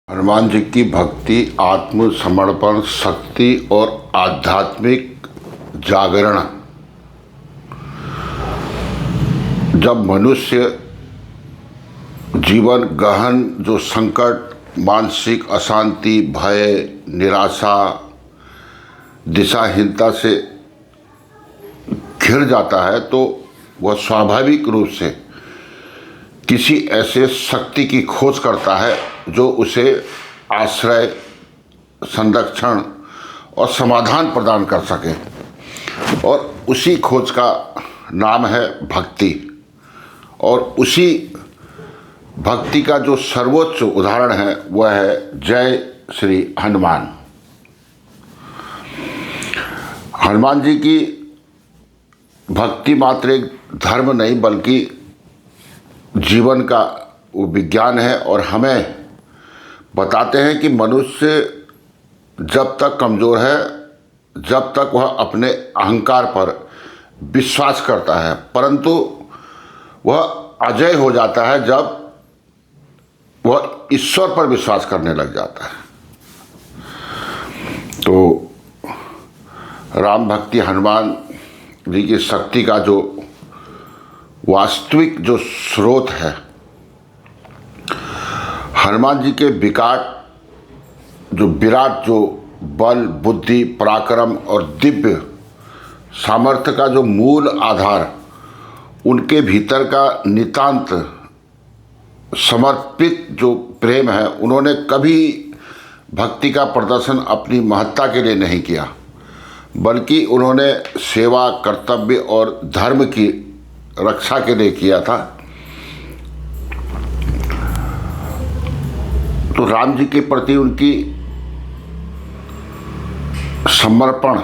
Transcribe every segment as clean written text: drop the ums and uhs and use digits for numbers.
हनुमान जी की भक्ति, आत्मसमर्पण, शक्ति और आध्यात्मिक जागरण। जब मनुष्य जीवन गहन जो संकट, मानसिक अशांति, भय, निराशा, दिशाहीनता से घिर जाता है तो वह स्वाभाविक रूप से किसी ऐसे शक्ति की खोज करता है जो उसे आश्रय, संरक्षण और समाधान प्रदान कर सके। और उसी खोज का नाम है भक्ति। और उसी भक्ति का जो सर्वोच्च उदाहरण है वह है जय श्री हनुमान। हनुमान जी की भक्ति मात्र एक धर्म नहीं बल्कि जीवन का वो विज्ञान है और हमें बताते हैं कि मनुष्य जब तक कमज़ोर है, जब तक वह अपने अहंकार पर विश्वास करता है, परंतु वह अजय हो जाता है जब वह ईश्वर पर विश्वास करने लग जाता है। तो राम भक्ति हनुमान जी की शक्ति का जो वास्तविक जो स्रोत है, हनुमान जी के विराट जो बल, बुद्धि, पराक्रम और दिव्य सामर्थ्य का जो मूल आधार उनके भीतर का नितांत समर्पित जो प्रेम है। उन्होंने कभी भक्ति का प्रदर्शन अपनी महत्ता के लिए नहीं किया, बल्कि उन्होंने सेवा, कर्तव्य और धर्म की रक्षा के लिए किया था। तो राम जी के प्रति उनकी समर्पण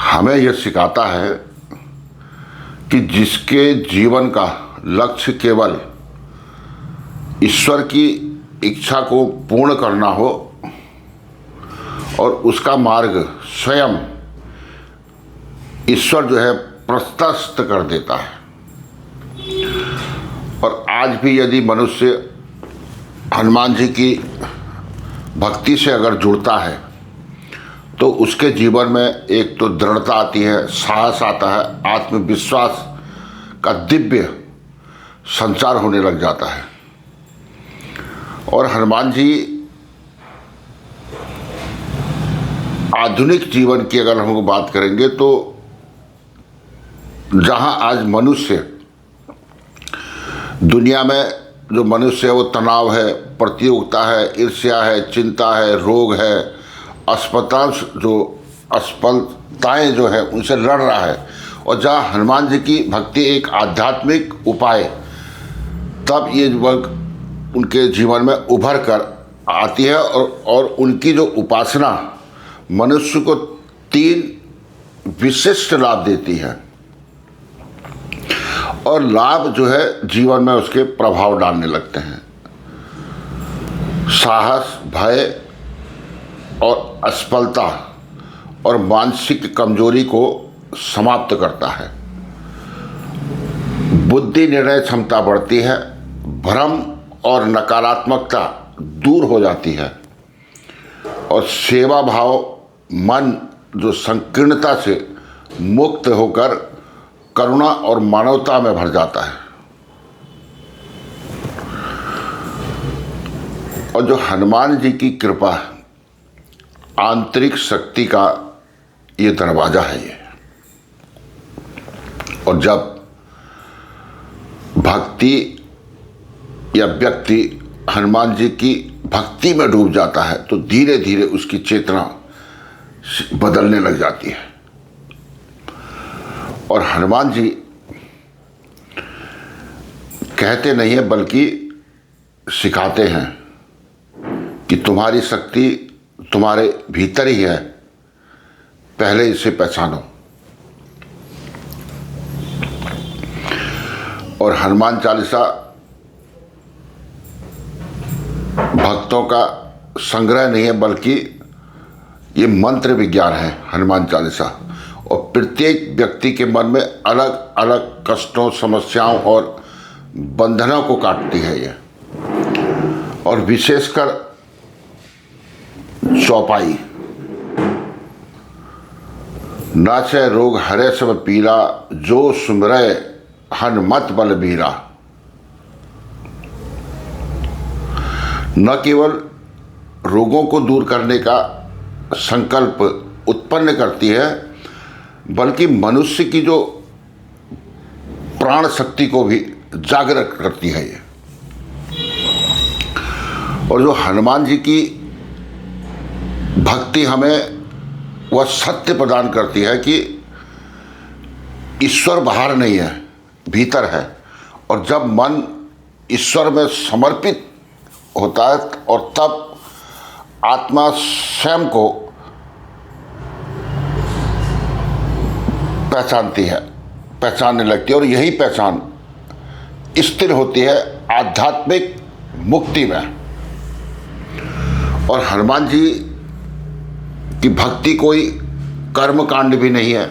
हमें यह सिखाता है कि जिसके जीवन का लक्ष्य केवल ईश्वर की इच्छा को पूर्ण करना हो और उसका मार्ग स्वयं ईश्वर जो है प्रशस्त कर देता है। और आज भी यदि मनुष्य हनुमान जी की भक्ति से अगर जुड़ता है तो उसके जीवन में एक तो दृढ़ता आती है, साहस आता है, आत्मविश्वास का दिव्य संचार होने लग जाता है। और हनुमान जी आधुनिक जीवन की अगर हम बात करेंगे तो जहां आज मनुष्य दुनिया में जो मनुष्य है वो तनाव है, प्रतियोगिता है, ईर्ष्या है, चिंता है, रोग है, असफलताएं जो है उनसे लड़ रहा है। और जहाँ हनुमान जी की भक्ति एक आध्यात्मिक उपाय, तब ये वर्ग उनके जीवन में उभर कर आती है। और उनकी जो उपासना मनुष्य को 3 विशिष्ट लाभ देती है और लाभ जो है जीवन में उसके प्रभाव डालने लगते हैं। साहस, भय और असफलता और मानसिक कमजोरी को समाप्त करता है। बुद्धि निर्णय क्षमता बढ़ती है, भ्रम और नकारात्मकता दूर हो जाती है और सेवा भाव मन जो संकीर्णता से मुक्त होकर करुणा और मानवता में भर जाता है। और जो हनुमान जी की कृपा, आंतरिक शक्ति का ये दरवाजा है ये। और जब भक्ति या व्यक्ति हनुमान जी की भक्ति में डूब जाता है तो धीरे धीरे उसकी चेतना बदलने लग जाती है। और हनुमान जी कहते नहीं है बल्कि सिखाते हैं कि तुम्हारी शक्ति तुम्हारे भीतर ही है, पहले इसे पहचानो। और हनुमान चालीसा भक्तों का संग्रह नहीं है बल्कि ये मंत्र विज्ञान है हनुमान चालीसा। और प्रत्येक व्यक्ति के मन में अलग अलग कष्टों, समस्याओं और बंधनों को काटती है ये। और विशेषकर चौपाई। नाचे रोग हरे सब पीरा, जो सुमरे हनुमत बलबीरा। न केवल रोगों को दूर करने का संकल्प उत्पन्न करती है, बल्कि मनुष्य की जो प्राण शक्ति को भी जागृत करती है ये। और जो हनुमान जी की भक्ति हमें वह सत्य प्रदान करती है कि ईश्वर बाहर नहीं है, भीतर है। और जब मन ईश्वर में समर्पित होता है और तब आत्मा स्वयं को पहचानती है, पहचानने लगती है। और यही पहचान स्थिर होती है आध्यात्मिक मुक्ति में। और हनुमान जी की भक्ति कोई कर्म कांड भी नहीं है,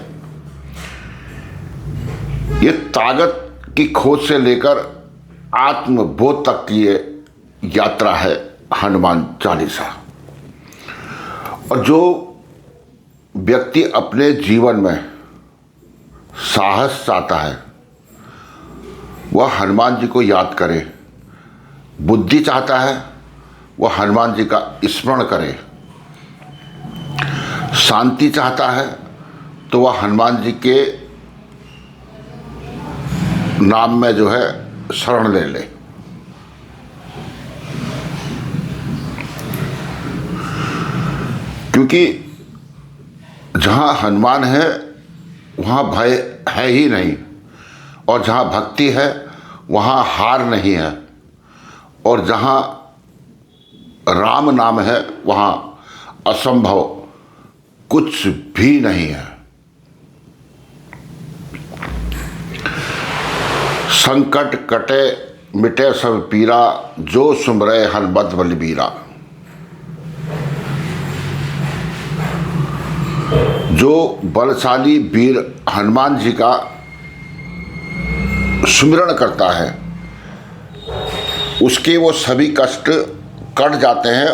ये ताकत की खोज से लेकर आत्मबोध तक की ये यात्रा है हनुमान चालीसा। और जो व्यक्ति अपने जीवन में साहस चाहता है वह हनुमान जी को याद करे, बुद्धि चाहता है वह हनुमान जी का स्मरण करे, शांति चाहता है तो वह हनुमान जी के नाम में जो है शरण ले ले। क्योंकि जहाँ हनुमान है वहाँ भय है ही नहीं, और जहाँ भक्ति है वहाँ हार नहीं है, और जहाँ राम नाम है वहाँ असंभव कुछ भी नहीं है। संकट कटे मिटे सब पीरा, जो सुमरे हनुमत बलबीरा। जो बलशाली वीर हनुमान जी का सुमिरन करता है उसके वो सभी कष्ट कट जाते हैं,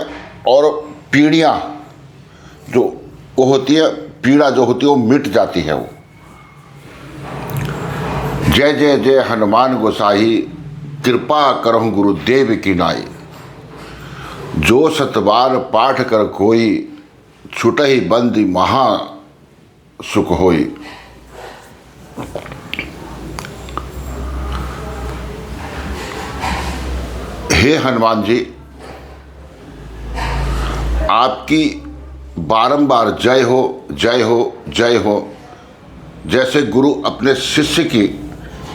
और पीड़ियाँ जो वो होती है, पीड़ा जो होती है वो मिट जाती है। वो जय जय जय हनुमान गोसाई, कृपा करहु गुरुदेव की नाई। जो सतबार पाठ कर कोई, छुटहि बंदी महा सुख होई। हे हनुमान जी, आपकी बारंबार जय हो जय हो जय हो। जैसे गुरु अपने शिष्य की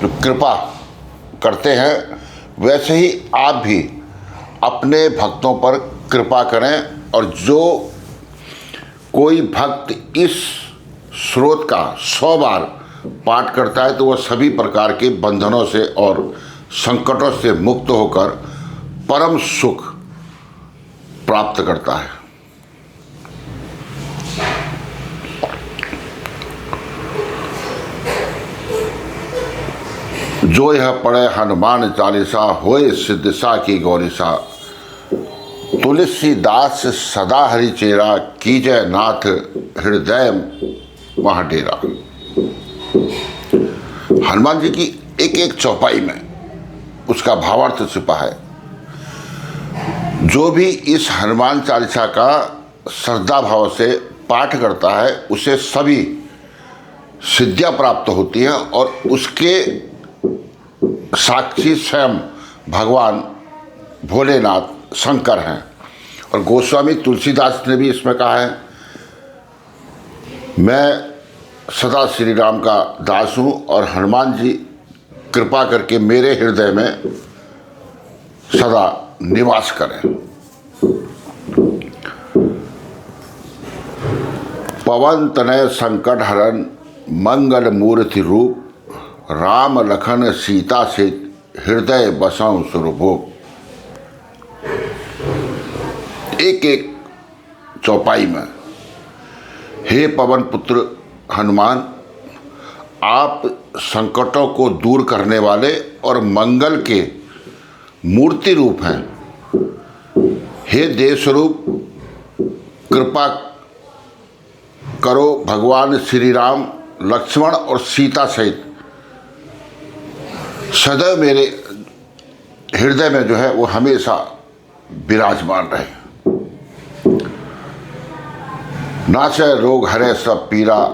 जो कृपा करते हैं, वैसे ही आप भी अपने भक्तों पर कृपा करें। और जो कोई भक्त इस स्रोत का 100 बार पाठ करता है तो वह सभी प्रकार के बंधनों से और संकटों से मुक्त होकर परम सुख प्राप्त करता है। जो यह पढ़े हनुमान चालीसा, होए सिद्धसा की गौरीसा। तुलसीदास सदा हरि चेरा, कीजय नाथ हृदय वहाँ डेरा। हनुमान जी की एक एक चौपाई में उसका भावार्थ छिपा है। जो भी इस हनुमान चालीसा का श्रद्धा भाव से पाठ करता है उसे सभी सिद्धियां प्राप्त होती हैं, और उसके साक्षी स्वयं भगवान भोलेनाथ शंकर हैं। और गोस्वामी तुलसीदास ने भी इसमें कहा है, मैं सदा श्री राम का दास हूँ और हनुमान जी कृपा करके मेरे हृदय में सदा निवास करें। पवन तनय संकट हरन, मंगल मूर्ति रूप। राम लखन सीता से हृदय बसाऊं सुरभूप। एक एक चौपाई में, हे पवन पुत्र हनुमान, आप संकटों को दूर करने वाले और मंगल के मूर्ति रूप हैं। हे देव स्वरूप, कृपा करो भगवान श्री राम, लक्ष्मण और सीता सहित सदैव मेरे हृदय में जो है वो हमेशा विराजमान रहे। नाशय रोग हरे सब पीरा,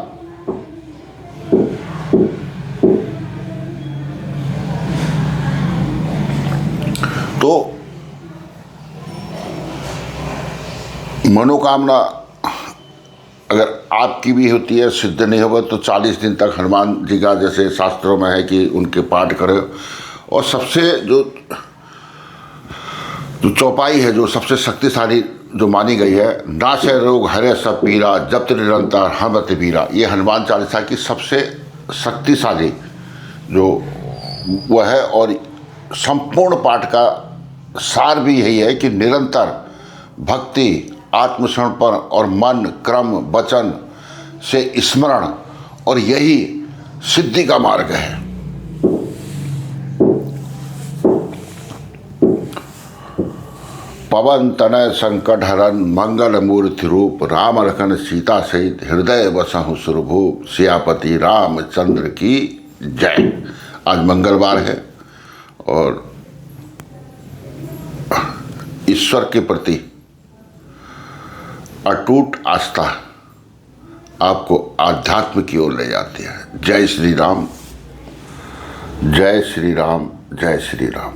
तो मनोकामना अगर आपकी भी होती है, सिद्ध नहीं होगा तो 40 दिन तक हनुमान जी का, जैसे शास्त्रों में है कि उनके पाठ करें। और सबसे जो चौपाई है, जो सबसे शक्तिशाली जो मानी गई है, नाशय रोग हरे सब पीरा, जप्त निरंतर हनुमत वीरा, ये हनुमान चालीसा की सबसे शक्तिशाली जो वो है। और संपूर्ण पाठ का सार भी यही है कि निरंतर भक्ति, आत्मसमर्पण और मन, क्रम, वचन से स्मरण, और यही सिद्धि का मार्ग है। पवन तनय संकट हरन, मंगल मूर्ति रूप, राम लखन सीता सहित हृदय बसहु सुरभूप, सियापति रामचंद्र की जय। आज मंगलवार है और ईश्वर के प्रति अटूट आस्था आपको आध्यात्म की ओर ले जाती है। जय श्री राम, जय श्री राम, जय श्री राम।